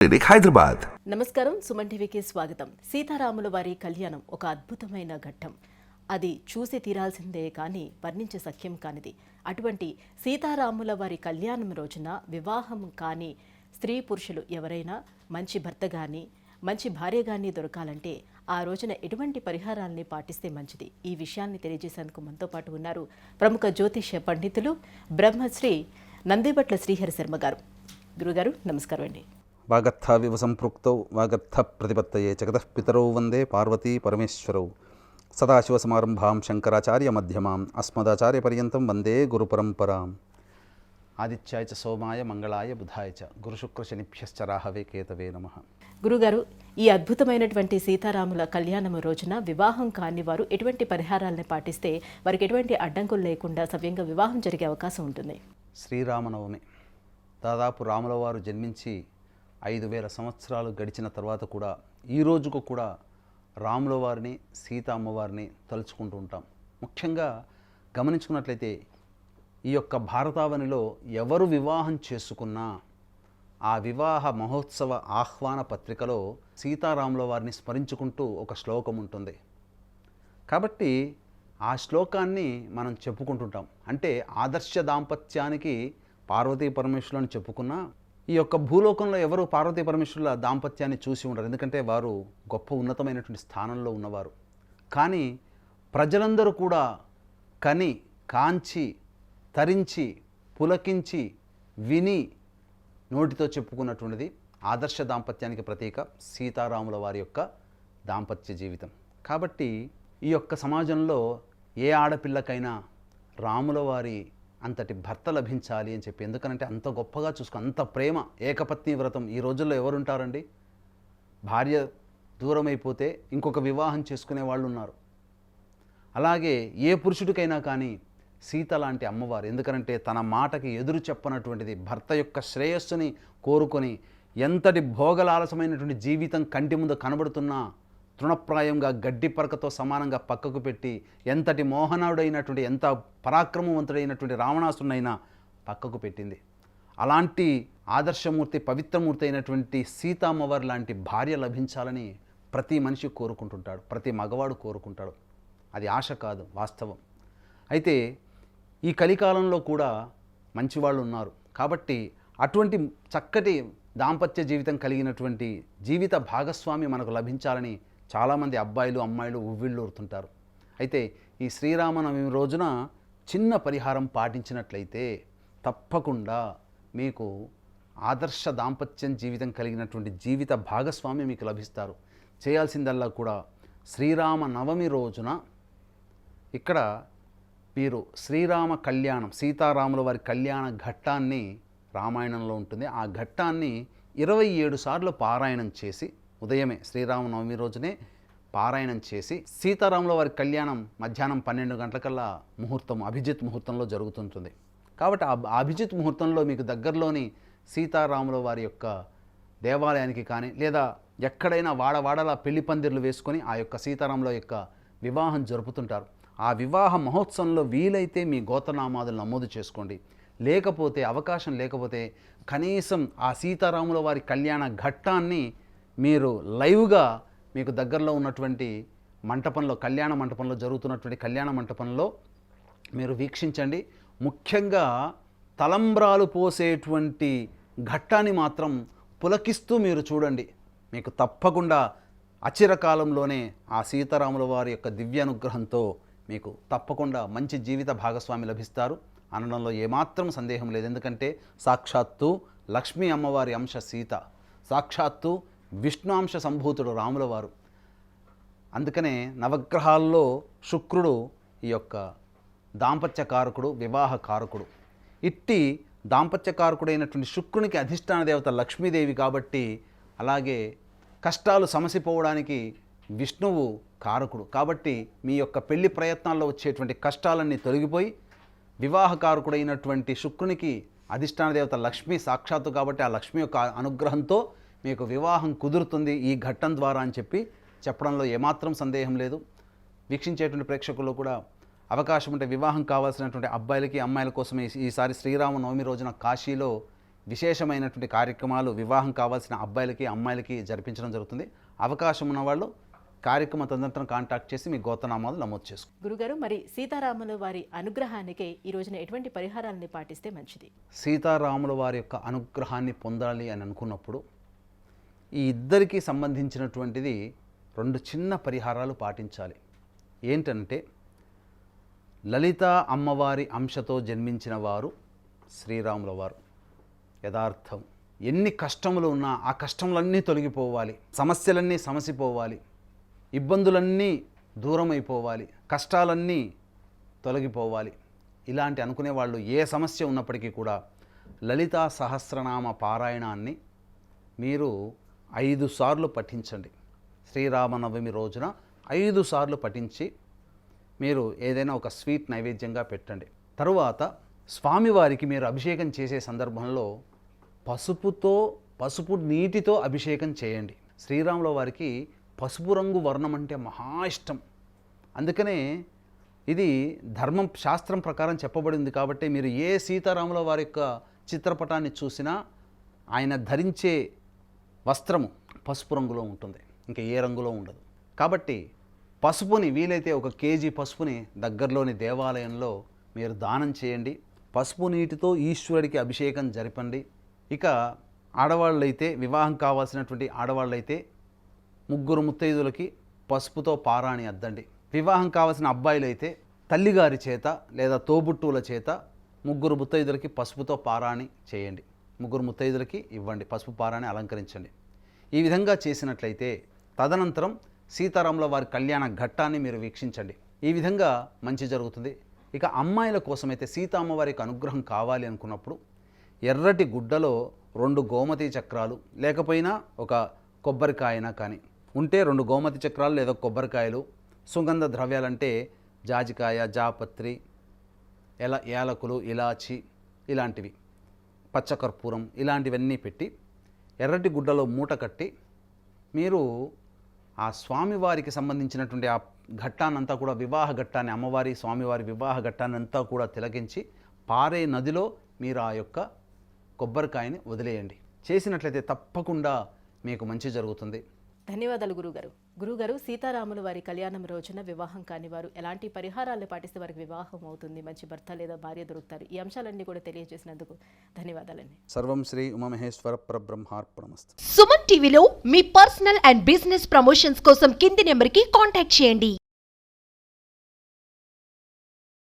హైదరాబాద్. నమస్కారం, సుమన్ టీవీకి స్వాగతం. సీతారాముల వారి కళ్యాణం ఒక అద్భుతమైన ఘట్టం. అది చూసి తీరాల్సిందే కానీ వర్ణించే సఖ్యం కానిది. అటువంటి సీతారాముల వారి కళ్యాణం రోజున వివాహం కాని స్త్రీ పురుషులు ఎవరైనా మంచి భర్త కానీ మంచి భార్య కానీ దొరకాలంటే ఆ రోజున ఎటువంటి పరిహారాల్ని పాటిస్తే మంచిది? ఈ విషయాన్ని తెలియజేసేందుకు మనతో పాటు ఉన్నారు ప్రముఖ జ్యోతిష్య పండితులు బ్రహ్మశ్రీ నందిబట్ల శ్రీహరి శర్మ గారు. గురుగారు నమస్కారం అండి. వాగర్థావివ సంపృక్తౌ వాగర్థ ప్రతిపత్తయే జగతః పితరౌ వందే పార్వతీ పరమేశ్వరౌ సదాశివసమారంభాం శంకరాచార్య మధ్యమాం అస్మదాచార్య పర్యంతం వందే గురుపరంపరాం. ఆదిత్యాయ చ సోమాయ మంగళాయ బుధాయ చ గురుశుక్ర శనిభ్యశ్చ రాహవే కేతవే నమః. గురుగారు, ఈ అద్భుతమైనటువంటి సీతారాముల కళ్యాణం రోజున వివాహం కాని వారు ఎటువంటి పరిహారాలను పాటిస్తే వారికి ఎటువంటి అడ్డంకులు లేకుండా సవ్యంగా వివాహం జరిగే అవకాశం ఉంటుంది? శ్రీరామనవమి దాదాపు రాముల వారు జన్మించి 5000 సంవత్సరాలు గడిచిన తర్వాత కూడా ఈ రోజుకు కూడా రాముల వారిని సీత అమ్మవారిని తలుచుకుంటూ ఉంటాం. ముఖ్యంగా గమనించుకున్నట్లయితే ఈ యొక్క భారతావనిలో ఎవరు వివాహం చేసుకున్నా ఆ వివాహ మహోత్సవ ఆహ్వాన పత్రికలో సీతారాముల వారిని స్మరించుకుంటూ ఒక శ్లోకం ఉంటుంది. కాబట్టి ఆ శ్లోకాన్ని మనం చెప్పుకుంటుంటాం. అంటే ఆదర్శ దాంపత్యానికి పార్వతీ పరమేశ్వరులను చెప్పుకున్నా ఈ యొక్క భూలోకంలో ఎవరు పార్వతీ పరమేశ్వరుల దాంపత్యాన్ని చూసి ఉండరు. ఎందుకంటే వారు గొప్ప ఉన్నతమైనటువంటి స్థానంలో ఉన్నవారు. కానీ ప్రజలందరూ కూడా కని కాంచి తరించి పులకించి విని నోటితో చెప్పుకున్నటువంటిది ఆదర్శ దాంపత్యానికి ప్రతీక సీతారాముల వారి యొక్క దాంపత్య జీవితం. కాబట్టి ఈ యొక్క సమాజంలో ఏ ఆడపిల్లకైనా రాముల వారి అంతటి భర్త లభించాలి అని చెప్పి, ఎందుకనంటే అంత గొప్పగా అంత ప్రేమ, ఏకపత్ని వ్రతం. ఈ రోజుల్లో ఎవరుంటారండి? భార్య దూరం అయిపోతే ఇంకొక వివాహం చేసుకునే వాళ్ళు ఉన్నారు. అలాగే ఏ పురుషుడికైనా కానీ సీత లాంటి అమ్మవారు, ఎందుకనంటే తన మాటకి ఎదురు చెప్పనటువంటిది, భర్త యొక్క శ్రేయస్సుని కోరుకొని ఎంతటి భోగలాలసమైనటువంటి జీవితం కంటి ముందు కనబడుతున్నా తృణప్రాయంగా గడ్డి పరకతో సమానంగా పక్కకు పెట్టి ఎంతటి మోహనాడుడైనటువంటి ఎంత పరాక్రమవంతుడైనటువంటి రావణాసురునైనా పక్కకు పెట్టింది. అలాంటి ఆదర్శమూర్తి పవిత్రమూర్తి అయినటువంటి సీతామ్మవారి లాంటి భార్య లభించాలని ప్రతి మనిషి కోరుకుంటుంటాడు, ప్రతి మగవాడు కోరుకుంటాడు. అది ఆశ కాదు, వాస్తవం. అయితే ఈ కలికాలంలో కూడా మంచివాళ్ళు ఉన్నారు. కాబట్టి అటువంటి చక్కటి దాంపత్య జీవితం కలిగినటువంటి జీవిత భాగస్వామి మనకు లభించాలని చాలామంది అబ్బాయిలు అమ్మాయిలు ఉవ్విళ్ళూరుతుంటారు. అయితే ఈ శ్రీరామనవమి రోజున చిన్న పరిహారం పాటించినట్లయితే తప్పకుండా మీకు ఆదర్శ దాంపత్యం జీవితం కలిగినటువంటి జీవిత భాగస్వామి మీకు లభిస్తారు. చేయాల్సిందల్లా కూడా శ్రీరామ నవమి రోజున ఇక్కడ వీరు శ్రీరామ కళ్యాణం, సీతారాముల వారి కళ్యాణ ఘట్టాన్ని రామాయణంలో ఉంటుంది. ఆ ఘట్టాన్ని 27 సార్లు పారాయణం చేసి, ఉదయమే శ్రీరామనవమి రోజునే పారాయణం చేసి, సీతారాముల వారి కళ్యాణం మధ్యాహ్నం 12 గంటలకల్లా ముహూర్తం, అభిజిత్ ముహూర్తంలో జరుగుతుంటుంది. కాబట్టి ఆ అభిజిత్ ముహూర్తంలో మీకు దగ్గరలోని సీతారాముల వారి యొక్క దేవాలయానికి కానీ లేదా ఎక్కడైనా వాడవాడలా పెళ్లి పందిర్లు వేసుకొని ఆ యొక్క సీతారాముల యొక్క వివాహం జరుపుతుంటారు. ఆ వివాహ మహోత్సవంలో వీలైతే మీ గోత్రనామాదులు నమోదు చేసుకోండి. లేకపోతే అవకాశం లేకపోతే కనీసం ఆ సీతారాముల వారి కళ్యాణ ఘట్టాన్ని మీరు లైవ్గా మీకు దగ్గరలో ఉన్నటువంటి మంటపంలో, కళ్యాణ మంటపంలో జరుగుతున్నటువంటి కళ్యాణ మంటపంలో మీరు వీక్షించండి. ముఖ్యంగా తలంబ్రాలు పోసేటువంటి ఘట్టాన్ని మాత్రం పులకిస్తూ మీరు చూడండి. మీకు తప్పకుండా అచిరకాలంలోనే ఆ సీతారాముల వారి యొక్క దివ్యానుగ్రహంతో మీకు తప్పకుండా మంచి జీవిత భాగస్వామి లభిస్తారు అనడంలో ఏమాత్రం సందేహం లేదు. ఎందుకంటే సాక్షాత్తు లక్ష్మీ అమ్మవారి అంశ సీత, సాక్షాత్తు విష్ణు అంశ సంభూతుడు రాముల వారు. అందుకనే నవగ్రహాల్లో శుక్రుడు ఈ యొక్క దాంపత్య కారకుడు, వివాహ కారకుడు. ఇట్టి దాంపత్య కారకుడైనటువంటి శుక్రునికి అధిష్టాన దేవత లక్ష్మీదేవి కాబట్టి, అలాగే కష్టాలు సమసిపోవడానికి విష్ణువు కారకుడు కాబట్టి మీ యొక్క పెళ్లి ప్రయత్నాల్లో వచ్చేటువంటి కష్టాలన్నీ తొలగిపోయి వివాహకారకుడైనటువంటి శుక్రునికి అధిష్టాన దేవత లక్ష్మి సాక్షాత్తు కాబట్టి ఆ లక్ష్మి యొక్క అనుగ్రహంతో మీకు వివాహం కుదురుతుంది ఈ ఘట్టం ద్వారా అని చెప్పడంలో ఏమాత్రం సందేహం లేదు. వీక్షించేటువంటి ప్రేక్షకుల్లో కూడా అవకాశం ఉంటే వివాహం కావాల్సినటువంటి అబ్బాయిలకి అమ్మాయిల కోసమే ఈసారి శ్రీరామనవమి రోజున కాశీలో విశేషమైనటువంటి కార్యక్రమాలు వివాహం కావాల్సిన అబ్బాయిలకి అమ్మాయిలకి జరిపించడం జరుగుతుంది. అవకాశం ఉన్నవాళ్ళు కార్యక్రమ తదనంతరం కాంటాక్ట్ చేసి మీ గోత్రనామాలు నమోదు చేసుకోండి. గురుగారు, మరి సీతారాముల వారి అనుగ్రహానికి ఈ రోజున ఎటువంటి పరిహారాలని పాటిస్తే మంచిది? సీతారాముల వారి యొక్క అనుగ్రహాన్ని పొందాలి అని అనుకున్నప్పుడు ఈ ఇద్దరికి సంబంధించినటువంటిది 2 చిన్న పరిహారాలు పాటించాలి. ఏంటంటే, లలిత అమ్మవారి అంశతో జన్మించిన వారు శ్రీరాముల వారు. యథార్థం, ఎన్ని కష్టములు ఉన్నా ఆ కష్టములన్నీ తొలగిపోవాలి, సమస్యలన్నీ సమసిపోవాలి, ఇబ్బందులన్నీ దూరమైపోవాలి, కష్టాలన్నీ తొలగిపోవాలి. ఇలాంటి అనుకునే వాళ్ళు ఏ సమస్య ఉన్నప్పటికీ కూడా లలితా సహస్రనామ పారాయణాన్ని మీరు 5 సార్లు పఠించండి. శ్రీరామనవమి రోజున 5 సార్లు పఠించి మీరు ఏదైనా ఒక స్వీట్ నైవేద్యంగా పెట్టండి. తరువాత స్వామివారికి మీరు అభిషేకం చేసే సందర్భంలో పసుపు నీటితో అభిషేకం చేయండి. శ్రీరాముల వారికి పసుపు రంగు వర్ణం అంటే మహా ఇష్టం. అందుకనే ఇది ధర్మం శాస్త్రం ప్రకారం చెప్పబడింది. కాబట్టి మీరు ఏ సీతారాముల వారి యొక్క చిత్రపటాన్ని చూసినా ఆయన ధరించే వస్త్రము పసుపు రంగులో ఉంటుంది, ఇంకా ఏ రంగులో ఉండదు. కాబట్టి పసుపుని వీలైతే 1 కేజీ పసుపుని దగ్గరలోని దేవాలయంలో మీరు దానం చేయండి. పసుపు నీటితో ఈశ్వరుడికి అభిషేకం జరపండి. ఇక ఆడవాళ్ళైతే, వివాహం కావాల్సినటువంటి ఆడవాళ్ళైతే 3 ముత్తైదులకి పసుపుతో పారాణి అద్దండి. వివాహం కావాల్సిన అబ్బాయిలైతే తల్లిగారి చేత లేదా తోబుట్టువుల చేత 3 ముత్తైదులకి పసుపుతో పారాణి చేయండి. 3 ముత్తైదులకి ఇవ్వండి, పసుపు పారాణి అలంకరించండి. ఈ విధంగా చేసినట్లయితే తదనంతరం సీతారాముల వారి కళ్యాణ ఘట్టాన్ని మీరు వీక్షించండి. ఈ విధంగా మంచి జరుగుతుంది. ఇక అమ్మాయిల కోసమైతే సీతామ్మవారికి అనుగ్రహం కావాలి అనుకున్నప్పుడు ఎర్రటి గుడ్డలో 2 గోమతి చక్రాలు, లేకపోయినా ఒక కొబ్బరికాయన కానీ ఉంటే 2 గోమతి చక్రాలు లేదా కొబ్బరికాయలు, సుగంధ ద్రవ్యాలంటే జాజికాయ, జాపత్రి, యాలకులు, ఇలాచి ఇలాంటివి, పచ్చకర్పూరం ఇలాంటివన్నీ పెట్టి ఎర్రటి గుడ్డలో మూట కట్టి మీరు ఆ స్వామివారికి సంబంధించినటువంటి ఆ ఘట్టాన్నంతా కూడా, వివాహ ఘట్టాన్ని, అమ్మవారి స్వామివారి వివాహ ఘట్టాన్నంతా కూడా తిలకించి పారే నదిలో మీరు ఆ యొక్క కొబ్బరికాయని వదిలేయండి. చేసినట్లయితే తప్పకుండా మీకు మంచి జరుగుతుంది. ధన్యవాదాలు గురుగారు. గురుగారు, సీతారాముల వారి కళ్యాణం రోజున వివాహం కాని వారు ఎలాంటి పరిహారాలు పాటిస్తే వారికి వివాహం అవుతుంది, మంచి భర్త లేదా భార్య దొరుకుతారు, ఈ అంశాలన్నీ కూడా తెలియజేసినందుకు ధన్యవాదాలండి. సర్వం శ్రీ ఉమామహేశ్వర పరబ్రహ్మార్పణమస్తు. సుమన్ టీవీలో మీ పర్సనల్ అండ్ బిజినెస్ ప్రమోషన్స్ కోసం కింది నెంబర్కి కాంటాక్ట్ చేయండి.